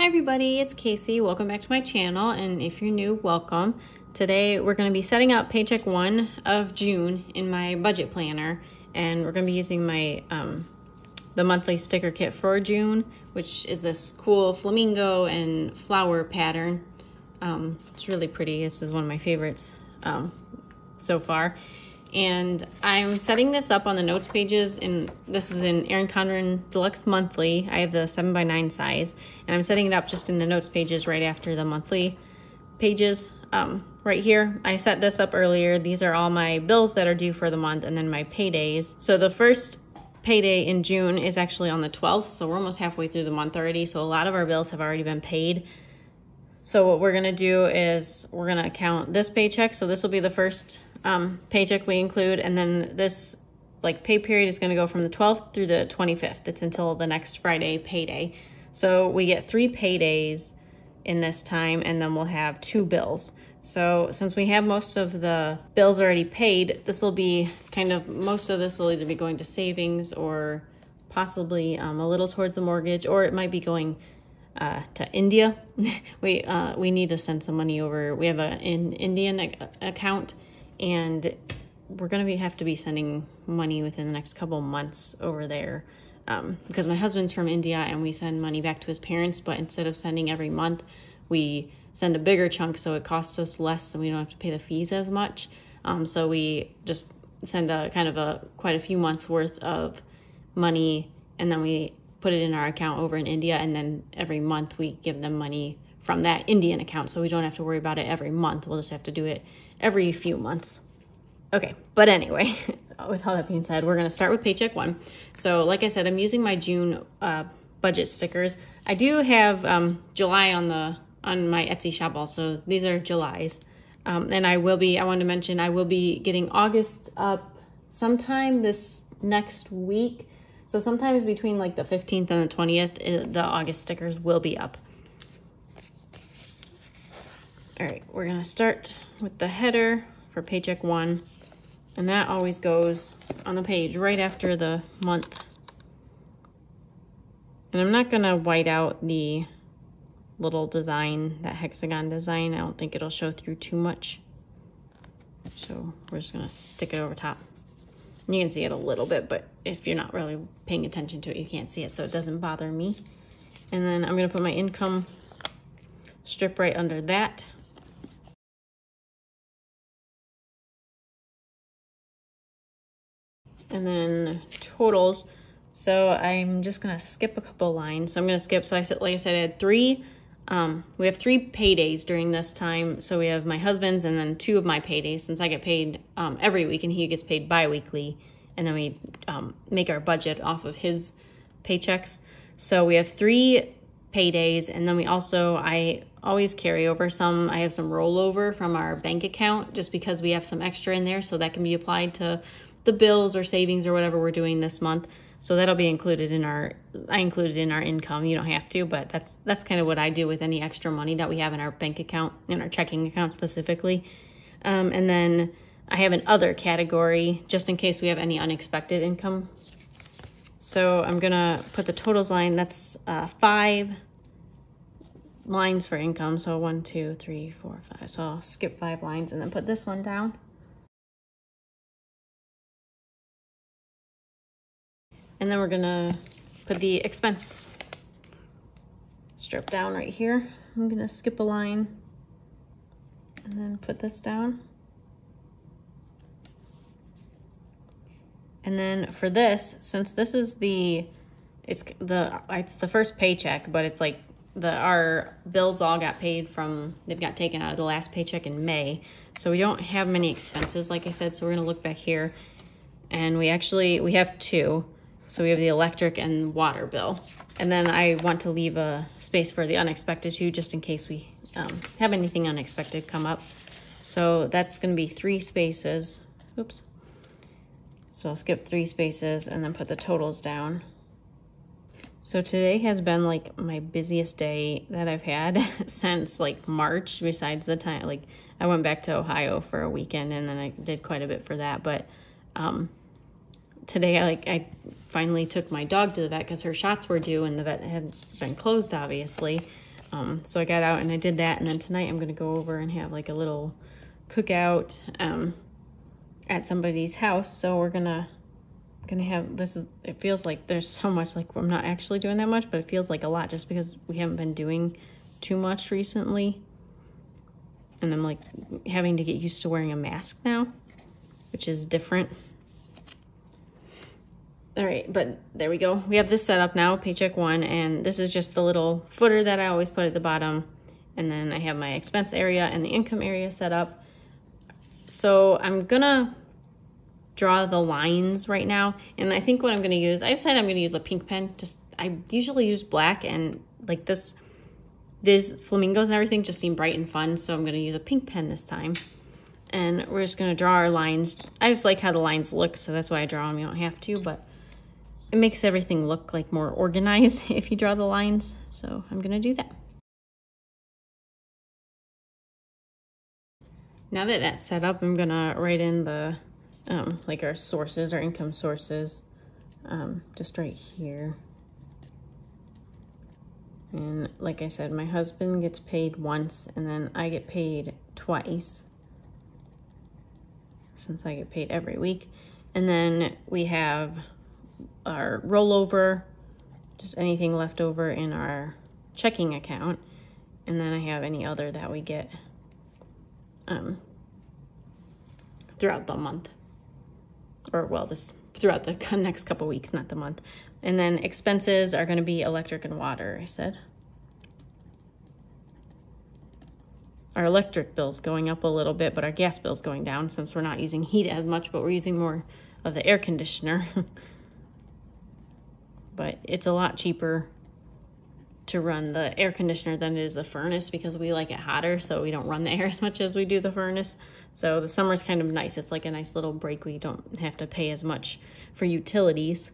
Hi everybody, it's Kaycee. Welcome back to my channel, and if you're new, welcome. Today we're going to be setting up paycheck 1 of June in my budget planner, and we're going to be using my the monthly sticker kit for June, which is this cool flamingo and flower pattern. It's really pretty. This is one of my favorites so far. And I'm setting this up on the notes pages, and this is in Erin Condren Deluxe Monthly. I have the 7x9 size, and I'm setting it up just in the notes pages right after the monthly pages. Right here, I set this up earlier. These are all my bills that are due for the month, and then my paydays. So the first payday in June is actually on the 12th, so we're almost halfway through the month already, so a lot of our bills have already been paid. So what we're gonna do is we're gonna count this paycheck, so this will be the first paycheck we include, and then this pay period is going to go from the 12th through the 25th. It's until the next Friday payday. So we get 3 paydays in this time, and then we'll have 2 bills. So since we have most of the bills already paid, this will be most of this will either be going to savings or possibly a little towards the mortgage, or it might be going to India. We need to send some money over. We have an Indian account, and we're gonna have to be sending money within the next couple months over there because my husband's from India, and we send money back to his parents, but instead of sending every month, we send a bigger chunk, so it costs us less and we don't have to pay the fees as much. So we just send quite a few months worth of money, and then we put it in our account over in India, and then every month we give them money from that Indian account, so we don't have to worry about it every month. We'll just have to do it every few months. Okay, but anyway, with all that being said, we're gonna start with paycheck 1. So like I said, I'm using my June budget stickers. I do have July on my Etsy shop also. These are July's. And I wanted to mention, I will be getting August up sometime this next week. So sometimes between the 15th and the 20th, the August stickers will be up. All right, we're gonna start with the header for paycheck 1, and that always goes on the page right after the month. And I'm not gonna white out the little design, that hexagon design. I don't think it'll show through too much. So we're just gonna stick it over top. You can see it a little bit, but if you're not really paying attention to it, you can't see it, so it doesn't bother me. And then I'm gonna put my income strip right under that. And then totals. So I'm just gonna skip a couple lines. So I'm gonna skip, so like I said, I had 3, we have 3 paydays during this time. So we have my husband's and then 2 of my paydays, since I get paid every week and he gets paid bi-weekly. And then we make our budget off of his paychecks. So we have 3 paydays, and then I always carry over some. I have some rollover from our bank account just because we have some extra in there, so that can be applied to the bills or savings or whatever we're doing this month. So that'll be included in I included in our income. You don't have to, but that's kind of what I do with any extra money that we have in our bank account, in our checking account specifically. And then I have an other category just in case we have any unexpected income. So I'm gonna put the totals line. That's 5 lines for income. So 1, 2, 3, 4, 5. So I'll skip 5 lines and then put this one down. And then we're gonna put the expense strip down right here. I'm gonna skip a line and then put this down. And then for this, since this is it's the first paycheck, but it's our bills all got paid they've got taken out of the last paycheck in May. So we don't have many expenses, like I said, so we're gonna look back here. And we have 2. So we have the electric and water bill. And then I want to leave a space for the unexpected too, just in case we have anything unexpected come up. So that's gonna be 3 spaces. Oops. So I'll skip 3 spaces and then put the totals down. So today has been my busiest day that I've had since March, besides the time, I went back to Ohio for a weekend, and then I did quite a bit for that. But today I finally took my dog to the vet because her shots were due and the vet had been closed, obviously. So I got out and I did that, and then tonight I'm gonna go over and have like a little cookout at somebody's house. So we're gonna have this. It feels like there's so much, like I'm not actually doing that much, but it feels like a lot just because we haven't been doing too much recently, and I'm like having to get used to wearing a mask now, which is different. All right, but there we go. We have this set up now, Paycheck 1, and this is just the little footer that I always put at the bottom. And then I have my expense area and the income area set up. So I'm gonna draw the lines right now. And I think what I'm gonna use, I decided I'm gonna use a pink pen. I usually use black, and like these flamingos and everything just seem bright and fun. So I'm gonna use a pink pen this time. And we're just gonna draw our lines. I just like how the lines look, so that's why I draw them. You don't have to, but it makes everything look like more organized if you draw the lines. So I'm gonna do that. Now that that's set up, I'm gonna write in the like our sources, our income sources, just right here. And like I said, my husband gets paid once, and then I get paid twice, since I get paid every week. And then we have our rollover, just anything left over in our checking account. And then I have any other that we get throughout the month, or well, throughout the next couple weeks, not the month. And then expenses are going to be electric and water, I said. Our electric bill's going up a little bit, but our gas bill's going down since we're not using heat as much, but we're using more of the air conditioner. But it's a lot cheaper to run the air conditioner than it is the furnace, because we like it hotter, so we don't run the air as much as we do the furnace. So the summer's kind of nice. It's like a nice little break. We don't have to pay as much for utilities.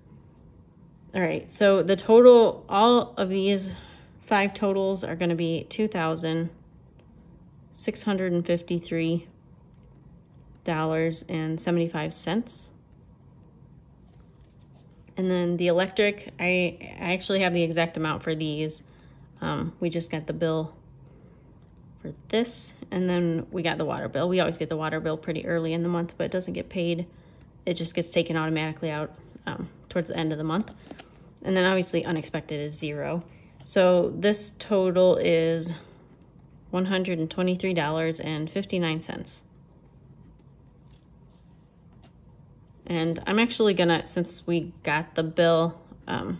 All right, so the total, all of these 5 totals are gonna be $2,653.75. And then the electric, I actually have the exact amount for these. We just got the bill for this, and then we got the water bill. We always get the water bill pretty early in the month, but it doesn't get paid. It just gets taken automatically out towards the end of the month. And then obviously unexpected is 0. So this total is $123.59. And I'm actually gonna, since we got the bill, or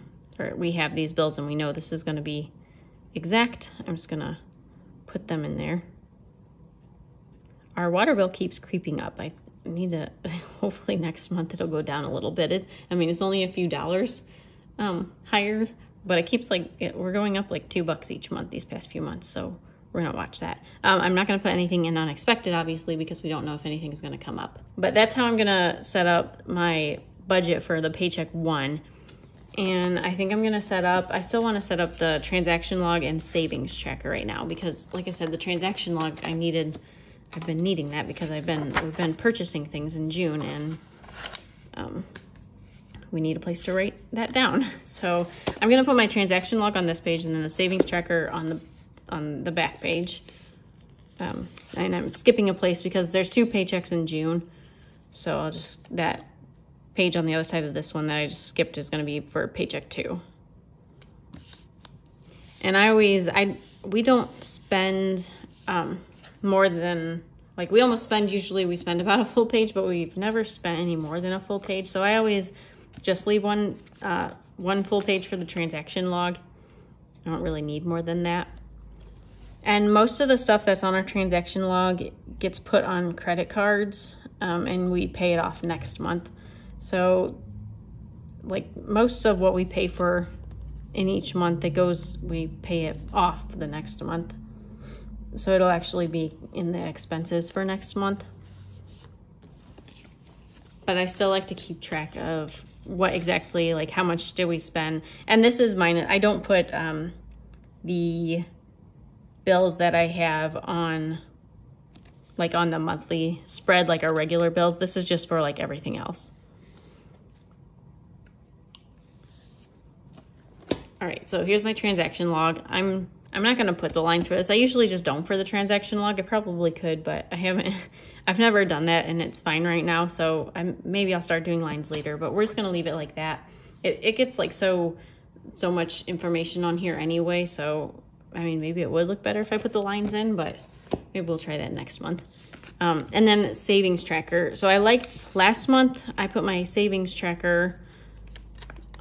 we have these bills and we know this is gonna be exact, I'm just gonna put them in there. Our water bill keeps creeping up. I need to, hopefully next month it'll go down a little bit. I mean, it's only a few dollars higher, but it keeps like, we're going up like $2 each month these past few months, so we're gonna watch that. I'm not gonna put anything in unexpected, obviously, because we don't know if anything is gonna come up. But that's how I'm gonna set up my budget for the Paycheck 1. And I think I'm gonna set up, I still wanna set up the transaction log and savings tracker right now, because like I said, the transaction log I've been needing that because we've been purchasing things in June, and we need a place to write that down. So I'm gonna put my transaction log on this page and then the savings tracker on the back page. And I'm skipping a place because there's 2 paychecks in June. So I'll just, that page on the other side of this one that I just skipped is gonna be for Paycheck 2. And we don't spend more than, like we almost spend, usually we spend about a full page, but we've never spent any more than a full page. So I always just leave one full page for the transaction log. I don't really need more than that. And most of the stuff that's on our transaction log gets put on credit cards, and we pay it off next month. So like most of what we pay for in each month, we pay it off the next month. So it'll actually be in the expenses for next month. But I still like to keep track of what exactly, like how much did we spend. And this is mine. I don't put the bills that I have on, like on the monthly spread, like our regular bills. This is just for like everything else. All right, so here's my transaction log. I'm I'm not gonna put the lines for this. I usually just don't for the transaction log. I probably could, but I haven't, I've never done that and it's fine right now. So maybe I'll start doing lines later, but we're just gonna leave it like that. It gets like so much information on here anyway. So, I mean, maybe it would look better if I put the lines in, but maybe we'll try that next month. And then savings tracker. So I liked last month, I put my savings tracker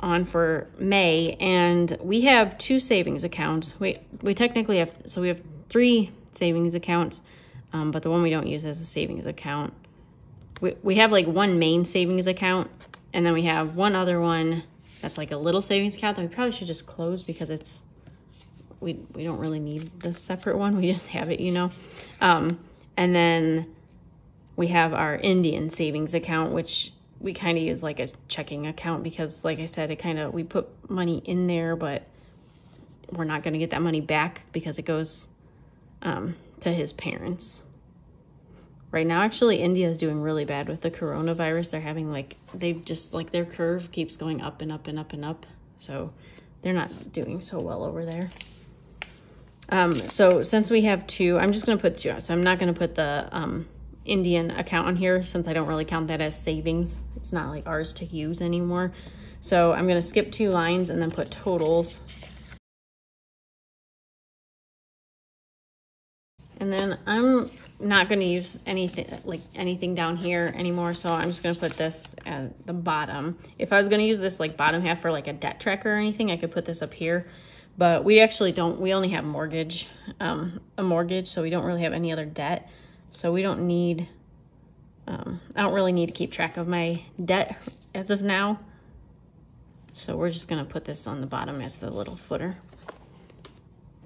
on for May, and we have 2 savings accounts. We technically have, so we have 3 savings accounts, but the one we don't use as a savings account. We have like 1 main savings account, and then we have 1 other one that's like a little savings account that we probably should just close because it's, we don't really need this separate one. We just have it, you know. And then we have our Indian savings account, which we kind of use like a checking account because, like I said, we put money in there, but we're not going to get that money back because it goes to his parents. Right now, actually, India is doing really bad with the coronavirus. They're having they've just their curve keeps going up and up and up and up. So they're not doing so well over there. So since we have 2, I'm just going to put 2. So I'm not going to put the Indian account on here since I don't really count that as savings. It's not like ours to use anymore. So I'm going to skip 2 lines and then put totals. And then I'm not going to use anything down here anymore. So I'm just going to put this at the bottom. If I was going to use this bottom half for a debt tracker or anything, I could put this up here. But we actually don't, we only have a mortgage, so we don't really have any other debt. So we don't need, I don't really need to keep track of my debt as of now. So we're just gonna put this on the bottom as the little footer.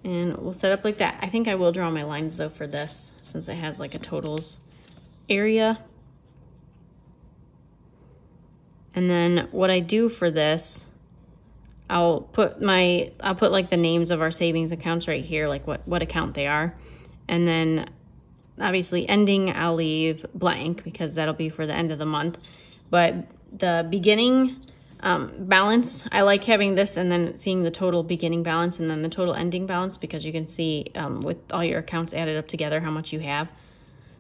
And we'll set up like that. I think I will draw my lines though for this since it has a totals area. And then what I do for this, I'll put the names of our savings accounts right here, what account they are. And then obviously ending, I'll leave blank because that'll be for the end of the month. But the beginning balance, I like having this and then seeing the total beginning balance and then the total ending balance because you can see with all your accounts added up together how much you have.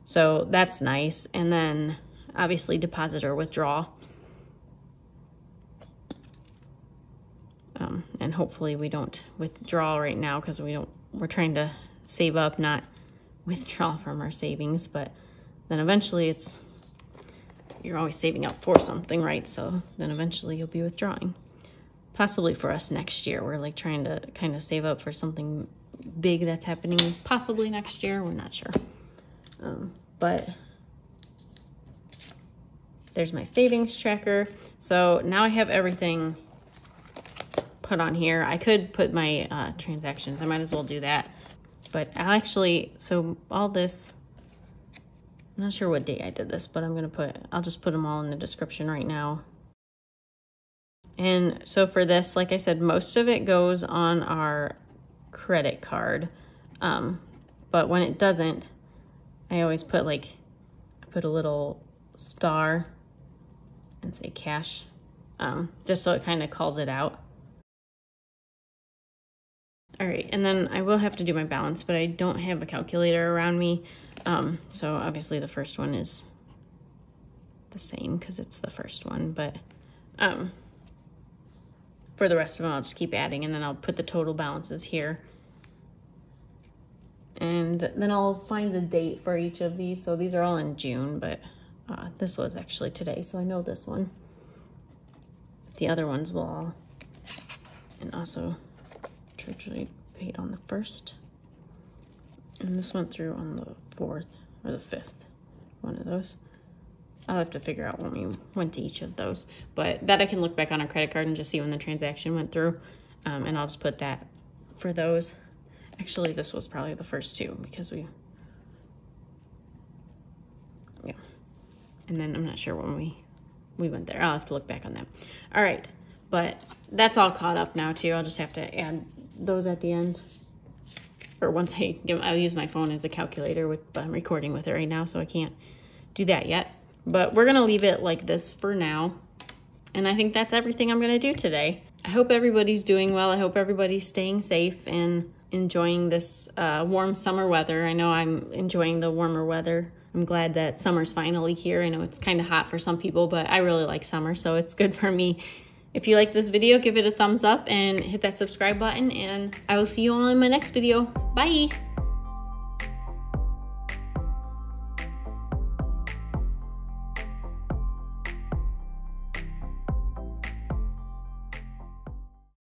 So that's nice. And then obviously deposit or withdraw. And hopefully we don't withdraw right now because we're trying to save up, not withdraw from our savings. But then eventually you're always saving up for something, right? So then eventually you'll be withdrawing. Possibly for us next year. We're trying to kind of save up for something big that's happening possibly next year. We're not sure. But there's my savings tracker. So now I have everything put on here. I could put my transactions. I might as well do that. But I'll actually, so all this, I'm not sure what date I did this, but I'll just put them all in the description right now. And so for this, like I said, most of it goes on our credit card. But when it doesn't, I always put I put a little star and say cash, just so it kind of calls it out. All right, and then I will have to do my balance, but I don't have a calculator around me. So obviously the first one is the same because it's the first one, but for the rest of them, I'll just keep adding and then I'll put the total balances here. And then I'll find the date for each of these. So these are all in June, but this was actually today, so I know this one. The other ones will all, and also church rate paid on the 1st. And this went through on the 4th or the 5th, one of those. I'll have to figure out when we went to each of those. But that I can look back on our credit card and just see when the transaction went through. And I'll just put that for those. Actually, this was probably the first 2 because yeah. And then I'm not sure when we went there. I'll have to look back on that. All right, but that's all caught up now too. I'll just have to add those at the end. Or once I'll use my phone as a calculator, but I'm recording with it right now, so I can't do that yet. But we're gonna leave it like this for now. And I think that's everything I'm gonna do today. I hope everybody's doing well. I hope everybody's staying safe and enjoying this warm summer weather. I know I'm enjoying the warmer weather. I'm glad that summer's finally here. I know it's kind of hot for some people, but I really like summer, so it's good for me. If you like this video, give it a thumbs up and hit that subscribe button, and I will see you all in my next video. Bye!